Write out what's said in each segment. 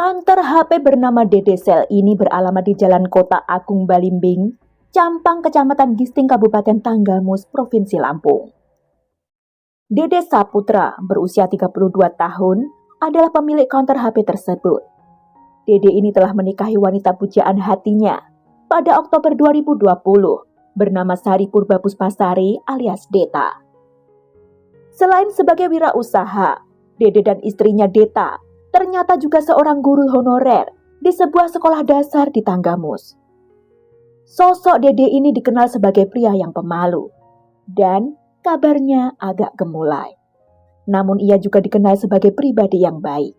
Kantor HP bernama Dede Sel ini beralamat di Jalan Kota Agung Balimbing, Campang, Kecamatan Gisting, Kabupaten Tanggamus, Provinsi Lampung. Dede Saputra, berusia 32 tahun, adalah pemilik kantor HP tersebut. Dede ini telah menikahi wanita pujaan hatinya pada Oktober 2020, bernama Sari Purba Puspasari alias Deta. Selain sebagai wirausaha, Dede dan istrinya Deta ternyata juga seorang guru honorer di sebuah sekolah dasar di Tanggamus. Sosok Dede ini dikenal sebagai pria yang pemalu dan kabarnya agak gemulai. Namun ia juga dikenal sebagai pribadi yang baik.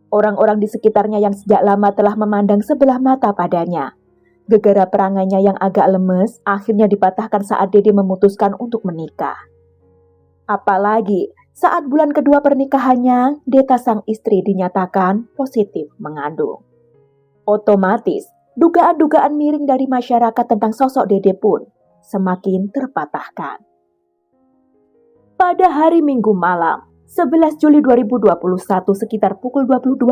Orang-orang di sekitarnya yang sejak lama telah memandang sebelah mata padanya. Gegara perangainya yang agak lemes akhirnya dipatahkan saat Dede memutuskan untuk menikah. Apalagi saat bulan kedua pernikahannya, Deta sang istri dinyatakan positif mengandung. Otomatis, dugaan-dugaan miring dari masyarakat tentang sosok Dede pun semakin terpatahkan. Pada hari Minggu malam, 11 Juli 2021 sekitar pukul 22.00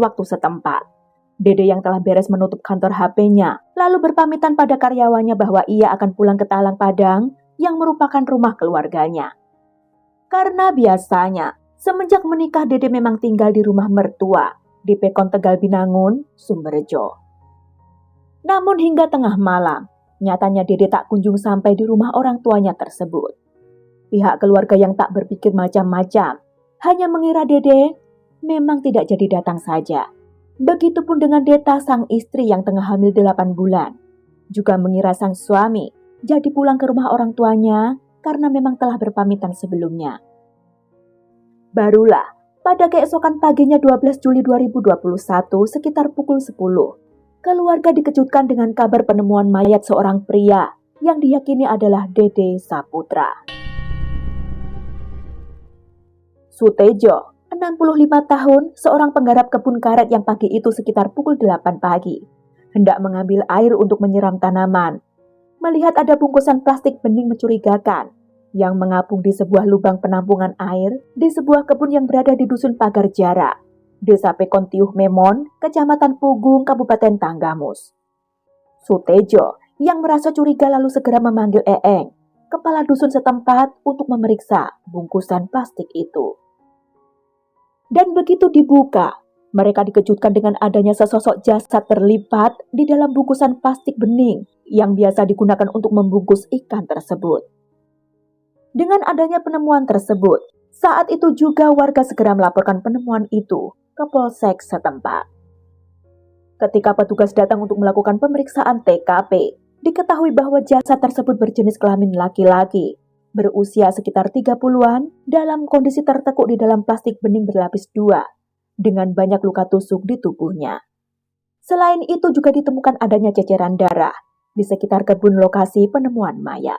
waktu setempat, Dede yang telah beres menutup kantor HP-nya, lalu berpamitan pada karyawannya bahwa ia akan pulang ke Talang Padang yang merupakan rumah keluarganya. Karena biasanya, semenjak menikah Dede memang tinggal di rumah mertua di Pekon Tegal Binangun, Sumberjo. Namun hingga tengah malam, nyatanya Dede tak kunjung sampai di rumah orang tuanya tersebut. Pihak keluarga yang tak berpikir macam-macam, hanya mengira Dede memang tidak jadi datang saja. Begitupun dengan Deta sang istri yang tengah hamil 8 bulan. Juga mengira sang suami jadi pulang ke rumah orang tuanya karena memang telah berpamitan sebelumnya. Barulah pada keesokan paginya 12 Juli 2021 sekitar pukul 10, keluarga dikejutkan dengan kabar penemuan mayat seorang pria yang diyakini adalah Dede Saputra. Sutejo, 65 tahun, seorang penggarap kebun karet yang pagi itu sekitar pukul 8 pagi, hendak mengambil air untuk menyiram tanaman. Melihat ada bungkusan plastik bening mencurigakan yang mengapung di sebuah lubang penampungan air di sebuah kebun yang berada di Dusun Pagar Jarak, Desa Pekon Tiuh Memon, Kecamatan Pugung, Kabupaten Tanggamus. Sutejo yang merasa curiga lalu segera memanggil Eeng, kepala dusun setempat, untuk memeriksa bungkusan plastik itu. Dan begitu dibuka, mereka dikejutkan dengan adanya sesosok jasad terlipat di dalam bungkusan plastik bening yang biasa digunakan untuk membungkus ikan tersebut. Dengan adanya penemuan tersebut, saat itu juga warga segera melaporkan penemuan itu ke Polsek setempat. Ketika petugas datang untuk melakukan pemeriksaan TKP, diketahui bahwa jasad tersebut berjenis kelamin laki-laki, berusia sekitar 30-an, dalam kondisi tertekuk di dalam plastik bening berlapis 2, dengan banyak luka tusuk di tubuhnya. Selain itu juga ditemukan adanya ceceran darah di sekitar kebun lokasi penemuan mayat.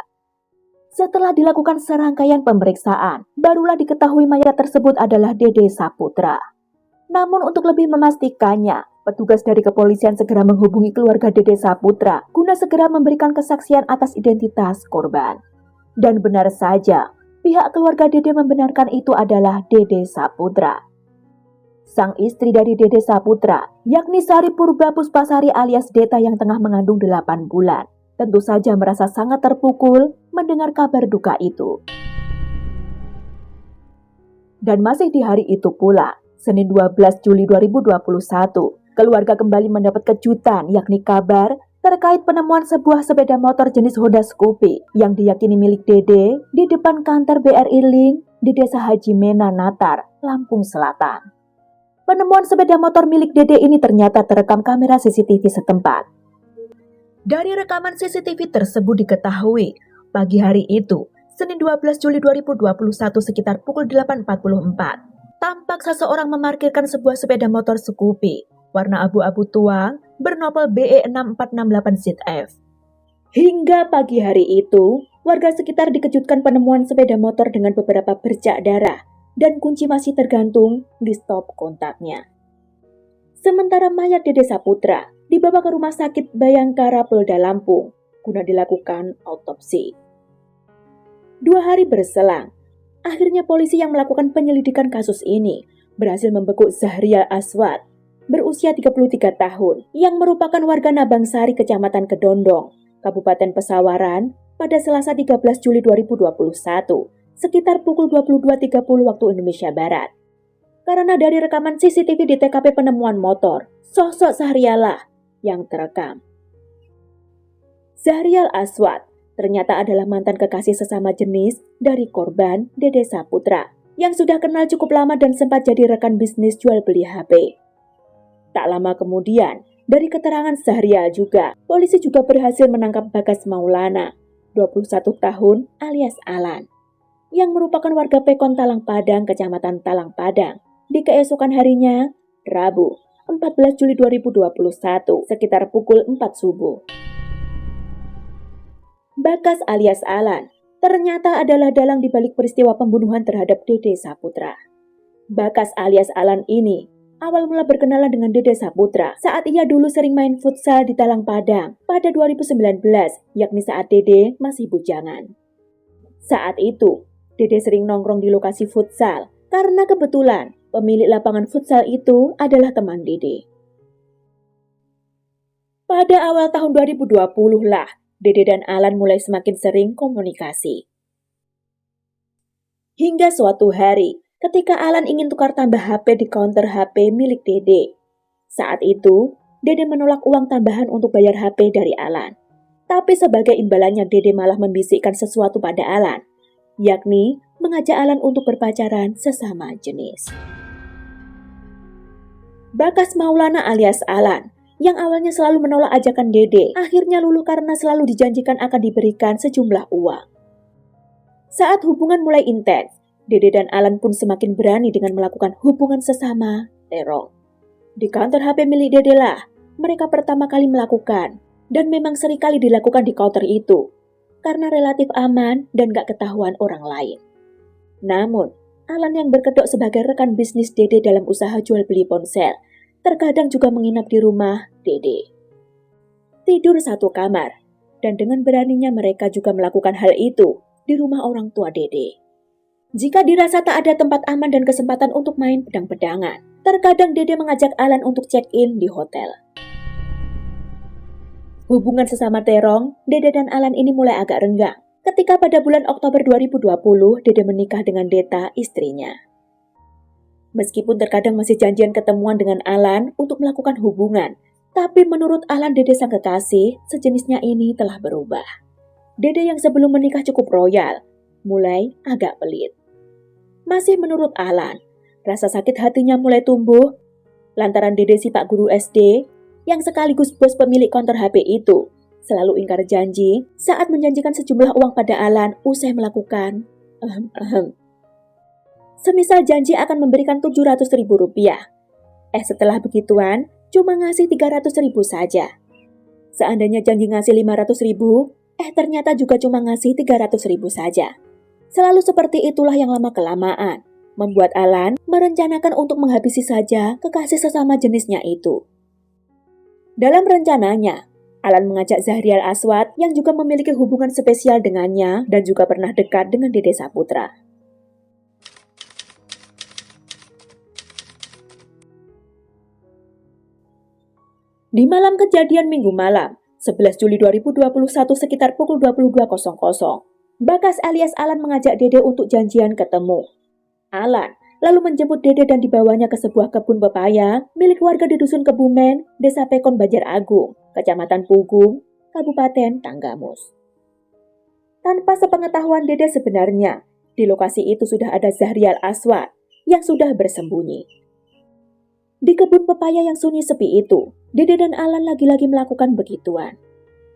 Setelah dilakukan serangkaian pemeriksaan, barulah diketahui mayat tersebut adalah Dede Saputra. Namun untuk lebih memastikannya, petugas dari kepolisian segera menghubungi keluarga Dede Saputra guna segera memberikan kesaksian atas identitas korban. Dan benar saja, pihak keluarga Dede membenarkan itu adalah Dede Saputra. Sang istri dari Dede Saputra, yakni Sari Purba Puspasari alias Deta yang tengah mengandung 8 bulan, tentu saja merasa sangat terpukul mendengar kabar duka itu. Dan masih di hari itu pula, Senin 12 Juli 2021, keluarga kembali mendapat kejutan yakni kabar terkait penemuan sebuah sepeda motor jenis Honda Scoopy yang diyakini milik Dede di depan kantor BRI Link di Desa Haji Mena Natar, Lampung Selatan. Penemuan sepeda motor milik Dede ini ternyata terekam kamera CCTV setempat. Dari rekaman CCTV tersebut diketahui, pagi hari itu, Senin 12 Juli 2021 sekitar pukul 8.44, tampak seseorang memarkirkan sebuah sepeda motor Scoopy warna abu-abu tua bernopol BE6468ZF. Hingga pagi hari itu, warga sekitar dikejutkan penemuan sepeda motor dengan beberapa bercak darah dan kunci masih tergantung di stop kontaknya. Sementara mayat Dede Saputra dibawa ke Rumah Sakit Bayangkara Polda Lampung guna dilakukan autopsi. 2 hari berselang, akhirnya polisi yang melakukan penyelidikan kasus ini berhasil membekuk Zahrial Aswad, berusia 33 tahun, yang merupakan warga Nabangsari, Kecamatan Kedondong, Kabupaten Pesawaran, pada Selasa 13 Juli 2021, sekitar pukul 22.30 waktu Indonesia Barat. Karena dari rekaman CCTV di TKP penemuan motor, sosok Zahrial lah yang terekam. Zahrial Aswad ternyata adalah mantan kekasih sesama jenis dari korban, Dede Saputra, yang sudah kenal cukup lama dan sempat jadi rekan bisnis jual beli HP. Tak lama kemudian, dari keterangan Zahrial juga, polisi juga berhasil menangkap Bagas Maulana, 21 tahun alias Alan, yang merupakan warga Pekon Talang Padang, Kecamatan Talang Padang, di keesokan harinya, Rabu, 14 Juli 2021, sekitar pukul 4 subuh. Bagas alias Alan ternyata adalah dalang dibalik peristiwa pembunuhan terhadap Dede Saputra. Bagas alias Alan ini awal mula berkenalan dengan Dede Saputra saat ia dulu sering main futsal di Talang Padang pada 2019, yakni saat Dede masih bujangan. Saat itu, Dede sering nongkrong di lokasi futsal karena kebetulan pemilik lapangan futsal itu adalah teman Dede. Pada awal tahun 2020 lah, Dede dan Alan mulai semakin sering komunikasi. Hingga suatu hari, ketika Alan ingin tukar tambah HP di counter HP milik Dede. Saat itu, Dede menolak uang tambahan untuk bayar HP dari Alan. Tapi sebagai imbalannya Dede malah membisikkan sesuatu pada Alan, yakni mengajak Alan untuk berpacaran sesama jenis. Bagas Maulana alias Alan, yang awalnya selalu menolak ajakan Dede, akhirnya luluh karena selalu dijanjikan akan diberikan sejumlah uang. Saat hubungan mulai intens, Dede dan Alan pun semakin berani dengan melakukan hubungan sesama terong. Di counter HP milik Dede lah, mereka pertama kali melakukan, dan memang seringkali dilakukan di counter itu, karena relatif aman dan gak ketahuan orang lain. Namun, Alan yang berkedok sebagai rekan bisnis Dede dalam usaha jual beli ponsel, terkadang juga menginap di rumah Dede. Tidur satu kamar, dan dengan beraninya mereka juga melakukan hal itu di rumah orang tua Dede. Jika dirasa tak ada tempat aman dan kesempatan untuk main pedang-pedangan, terkadang Dede mengajak Alan untuk check-in di hotel. Hubungan sesama terong, Dede dan Alan ini mulai agak renggang ketika pada bulan Oktober 2020 Dede menikah dengan Deta, istrinya. Meskipun terkadang masih janjian ketemuan dengan Alan untuk melakukan hubungan, tapi menurut Alan Dede sang kekasih, sejenisnya ini telah berubah. Dede yang sebelum menikah cukup royal, mulai agak pelit. Masih menurut Alan, rasa sakit hatinya mulai tumbuh lantaran Dede si Pak Guru SD yang sekaligus bos pemilik counter HP itu selalu ingkar janji saat menjanjikan sejumlah uang pada Alan usai melakukan semisal janji akan memberikan Rp700.000. Setelah begituan, cuma ngasih Rp300.000 saja. Seandainya janji ngasih Rp500.000, ternyata juga cuma ngasih Rp300.000 saja. Selalu seperti itulah yang lama-kelamaan, membuat Alan merencanakan untuk menghabisi saja kekasih sesama jenisnya itu. Dalam rencananya, Alan mengajak Zahrial Aswad yang juga memiliki hubungan spesial dengannya dan juga pernah dekat dengan Dede Saputra. Di malam kejadian Minggu malam, 11 Juli 2021 sekitar pukul 22.00, Bagas alias Alan mengajak Dede untuk janjian ketemu. Alan lalu menjemput Dede dan dibawanya ke sebuah kebun pepaya milik warga di Dusun Kebumen, Desa Pekon Banjar Agung, Kecamatan Pugung, Kabupaten Tanggamus. Tanpa sepengetahuan Dede sebenarnya, di lokasi itu sudah ada Zahrial Aswad yang sudah bersembunyi. Di kebun pepaya yang sunyi sepi itu, Dede dan Alan lagi-lagi melakukan begituan.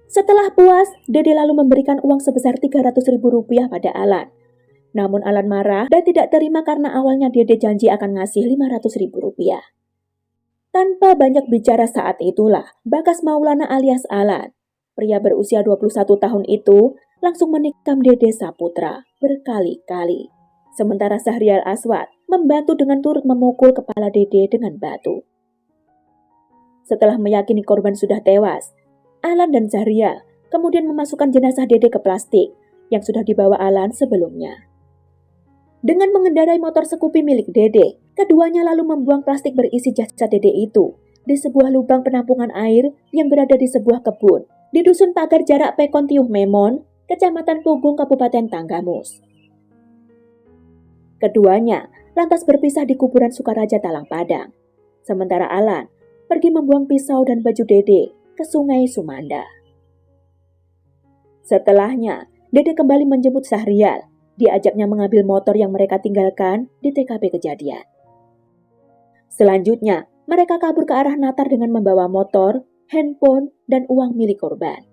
Setelah puas, Dede lalu memberikan uang sebesar Rp300.000 pada Alan. Namun Alan marah dan tidak terima karena awalnya Dede janji akan ngasih Rp500.000. Tanpa banyak bicara saat itulah, Bagas Maulana alias Alan, pria berusia 21 tahun itu, langsung menikam Dede Saputra berkali-kali. Sementara Zahrial Aswad membantu dengan turut memukul kepala Dede dengan batu. Setelah meyakini korban sudah tewas, Alan dan Zahrial kemudian memasukkan jenazah Dede ke plastik yang sudah dibawa Alan sebelumnya. Dengan mengendarai motor Scoopy milik Dede, Keduanya lalu membuang plastik berisi jasad Dede itu di sebuah lubang penampungan air yang berada di sebuah kebun di Dusun Pagar Jarak Pekon Tiuh Memon, Kecamatan Pugung, Kabupaten Tanggamus. Keduanya lantas berpisah di kuburan Sukaraja Talang Padang. Sementara Alan pergi membuang pisau dan baju Dede ke Sungai Sumanda. Setelahnya, Dede kembali menjemput Sahrial. Diajaknya mengambil motor yang mereka tinggalkan di TKP kejadian. Selanjutnya, mereka kabur ke arah Natar dengan membawa motor, handphone, dan uang milik korban.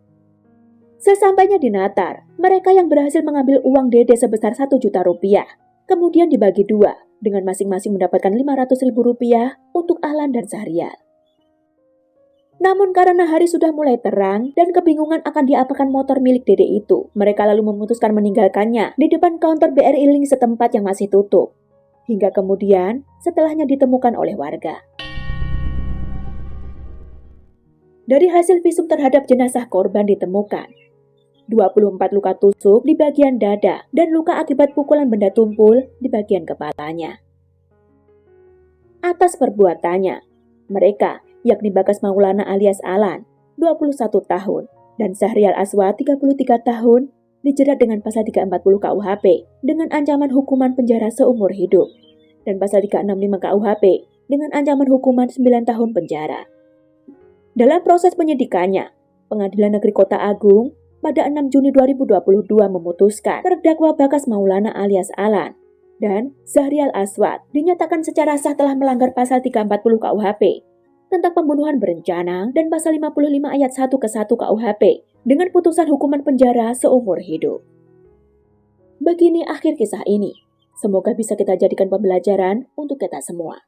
Sesampainya di Natar, mereka yang berhasil mengambil uang Dede sebesar 1 juta rupiah, kemudian dibagi dua, dengan masing-masing mendapatkan 500 ribu rupiah untuk Alan dan Sahrial. Namun karena hari sudah mulai terang dan kebingungan akan diapakan motor milik Dede itu, mereka lalu memutuskan meninggalkannya di depan kantor BRI Link setempat yang masih tutup. Hingga kemudian setelahnya ditemukan oleh warga. Dari hasil visum terhadap jenazah korban ditemukan 24 luka tusuk di bagian dada dan luka akibat pukulan benda tumpul di bagian kepalanya. Atas perbuatannya, mereka, yakni Bagas Maulana alias Alan, 21 tahun, dan Sahrial Aswad, 33 tahun, dijerat dengan pasal 340 KUHP dengan ancaman hukuman penjara seumur hidup, dan pasal 365 KUHP dengan ancaman hukuman 9 tahun penjara. Dalam proses penyidikannya, Pengadilan Negeri Kota Agung pada 6 Juni 2022 memutuskan terdakwa Bagas Maulana alias Alan dan Sahrial Aswad dinyatakan secara sah telah melanggar pasal 340 KUHP tentang pembunuhan berencana dan pasal 55 ayat 1 ke 1 KUHP dengan putusan hukuman penjara seumur hidup. Begini akhir kisah ini. Semoga bisa kita jadikan pembelajaran untuk kita semua.